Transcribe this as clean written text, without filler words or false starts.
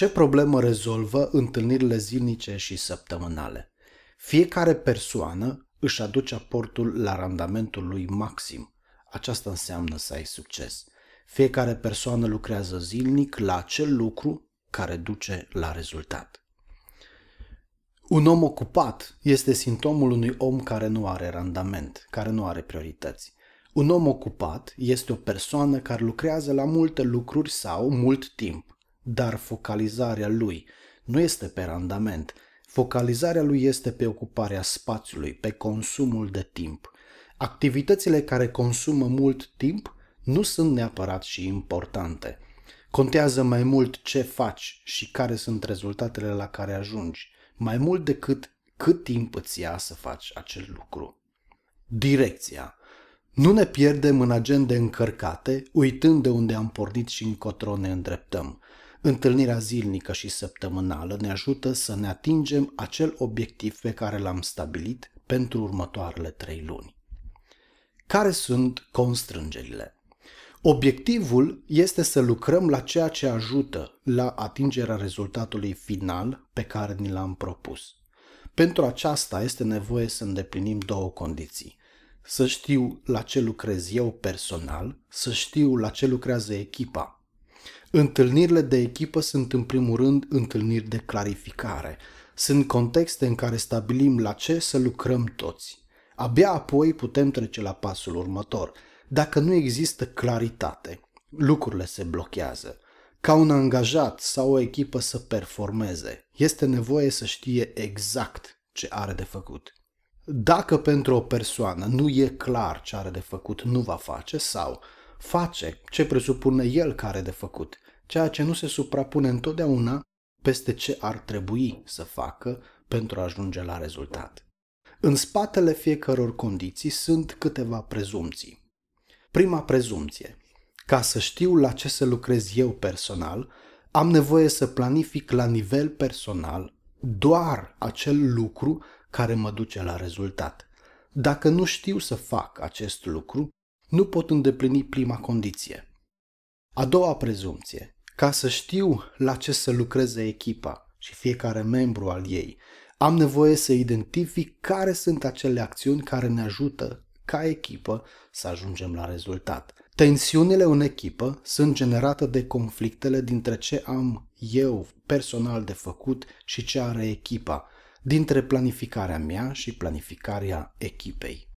Ce problemă rezolvă întâlnirile zilnice și săptămânale? Fiecare persoană își aduce aportul la randamentul lui maxim. Aceasta înseamnă să ai succes. Fiecare persoană lucrează zilnic la acel lucru care duce la rezultat. Un om ocupat este simptomul unui om care nu are randament, care nu are priorități. Un om ocupat este o persoană care lucrează la multe lucruri sau mult timp, dar focalizarea lui nu este pe randament. Focalizarea lui este pe ocuparea spațiului, pe consumul de timp. Activitățile care consumă mult timp nu sunt neapărat și importante. Contează mai mult ce faci și care sunt rezultatele la care ajungi, mai mult decât cât timp îți ia să faci acel lucru. Direcția. Nu ne pierdem în agende încărcate, uitând de unde am pornit și încotro ne îndreptăm. Întâlnirea zilnică și săptămânală ne ajută să ne atingem acel obiectiv pe care l-am stabilit pentru următoarele 3 luni. Care sunt constrângerile? Obiectivul este să lucrăm la ceea ce ajută la atingerea rezultatului final pe care ni l-am propus. Pentru aceasta este nevoie să îndeplinim 2 condiții. Să știu la ce lucrez eu personal, să știu la ce lucrează echipa. Întâlnirile de echipă sunt în primul rând întâlniri de clarificare. Sunt contexte în care stabilim la ce să lucrăm toți. Abia apoi putem trece la pasul următor. Dacă nu există claritate, lucrurile se blochează. Ca un angajat sau o echipă să performeze, este nevoie să știe exact ce are de făcut. Dacă pentru o persoană nu e clar ce are de făcut, nu va face sau face ce presupune el că are de făcut, ceea ce nu se suprapune întotdeauna peste ce ar trebui să facă pentru a ajunge la rezultat. În spatele fiecăror condiții sunt câteva prezumții. Prima prezumție. Ca să știu la ce să lucrez eu personal, am nevoie să planific la nivel personal doar acel lucru care mă duce la rezultat. Dacă nu știu să fac acest lucru, nu pot îndeplini prima condiție. A doua prezumție. Ca să știu la ce să lucreze echipa și fiecare membru al ei, am nevoie să identific care sunt acele acțiuni care ne ajută ca echipă să ajungem la rezultat. Tensiunile în echipă sunt generate de conflictele dintre ce am eu personal de făcut și ce are echipa, dintre planificarea mea și planificarea echipei.